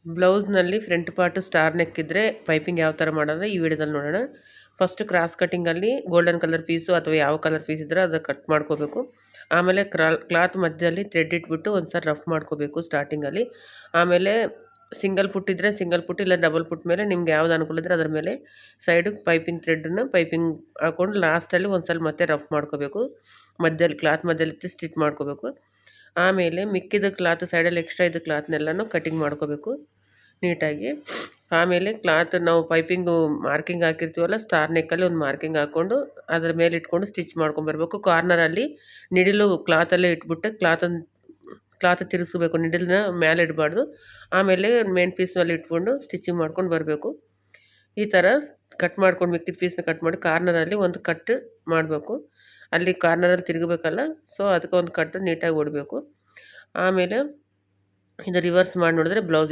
ಬ್ಲೌಸ್ನಲ್ಲಿ front part star neck ಇದ್ದರೆ piping ಯಾವ ಥರ ಮಾಡೋದ್ರೆ ಈ ವಿಡಿಯೋದಲ್ಲಿ ನೋಡೋಣ. ಫಸ್ಟ್ ಕ್ರಾಸ್ ಕಟ್ಟಿಂಗಲ್ಲಿ ಗೋಲ್ಡನ್ ಕಲರ್ ಪೀಸು ಅಥವಾ ಯಾವ ಕಲರ್ ಪೀಸ್ ಇದ್ದರೆ ಅದು ಕಟ್ ಮಾಡ್ಕೋಬೇಕು. ಆಮೇಲೆ ಕ್ಲಾತ್ ಮಧ್ಯದಲ್ಲಿ ಥ್ರೆಡ್ ಇಟ್ಬಿಟ್ಟು ಒಂದು ಸಲ ರಫ್ ಮಾಡ್ಕೋಬೇಕು ಸ್ಟಾರ್ಟಿಂಗಲ್ಲಿ. ಆಮೇಲೆ ಸಿಂಗಲ್ ಪುಟ್ ಇದ್ದರೆ ಸಿಂಗಲ್ ಪುಟ್, ಇಲ್ಲ ಡಬಲ್ ಪುಟ್ ಮೇಲೆ ನಿಮ್ಗೆ ಯಾವ್ದು ಅನುಕೂಲ ಇದ್ದರೆ ಅದ್ರ ಮೇಲೆ ಸೈಡಿಗೆ ಪೈಪಿಂಗ್ ಥ್ರೆಡ್ಡನ್ನು ಪೈಪಿಂಗ್ ಹಾಕ್ಕೊಂಡು ಲಾಸ್ಟಲ್ಲಿ ಒಂದು ಸಲ ಮತ್ತೆ ರಫ್ ಮಾಡ್ಕೋಬೇಕು. ಮಧ್ಯದಲ್ಲಿ ಕ್ಲಾತ್ ಮಧ್ಯದಲ್ಲಿ ಸ್ಟಿಚ್ ಮಾಡ್ಕೋಬೇಕು. ಆಮೇಲೆ ಮಿಕ್ಕಿದ ಕ್ಲಾತ್ ಸೈಡಲ್ಲಿ ಎಕ್ಸ್ಟ್ರಾ ಇದ್ದ ಕ್ಲಾತ್ನೆಲ್ಲನೂ ಕಟಿಂಗ್ ಮಾಡ್ಕೋಬೇಕು ನೀಟಾಗಿ. ಆಮೇಲೆ ಕ್ಲಾತ್ ನಾವು ಪೈಪಿಂಗು ಮಾರ್ಕಿಂಗ್ ಹಾಕಿರ್ತೀವಲ್ಲ, ಸ್ಟಾರ್ ನೆಕ್ಕಲ್ಲಿ ಒಂದು ಮಾರ್ಕಿಂಗ್ ಹಾಕ್ಕೊಂಡು ಅದ್ರ ಮೇಲೆ ಇಟ್ಕೊಂಡು ಸ್ಟಿಚ್ ಮಾಡ್ಕೊಂಬರ್ಬೇಕು. ಕಾರ್ನರಲ್ಲಿ ನಿಡಿಲು ಕ್ಲಾತಲ್ಲೇ ಇಟ್ಬಿಟ್ಟು ಕ್ಲಾತ್ ತಿರುಗಿಸ್ಬೇಕು, ನಿಡಿಲನ್ನ ಮೇಲೆ ಇಡಬಾರ್ದು. ಆಮೇಲೆ ಮೇನ್ ಪೀಸ್ ಮೇಲೆ ಇಟ್ಕೊಂಡು ಸ್ಟಿಚಿಂಗ್ ಮಾಡ್ಕೊಂಡು ಬರಬೇಕು. ಈ ಥರ ಕಟ್ ಮಾಡ್ಕೊಂಡು ಮಿಕ್ಕಿದ ಪೀಸ್ನ ಕಟ್ ಮಾಡಿ ಕಾರ್ನರಲ್ಲಿ ಒಂದು ಕಟ್ ಮಾಡಬೇಕು. ಅಲ್ಲಿ ಕಾರ್ನರಲ್ಲಿ ತಿರುಗಬೇಕಲ್ಲ, ಸೊ ಅದಕ್ಕೆ ಒಂದು ಕಟ್ಟು ನೀಟಾಗಿ ಹೊಡಬೇಕು. ಆಮೇಲೆ ಇದು ರಿವರ್ಸ್ ಮಾಡಿ ನೋಡಿದ್ರೆ ಬ್ಲೌಸ್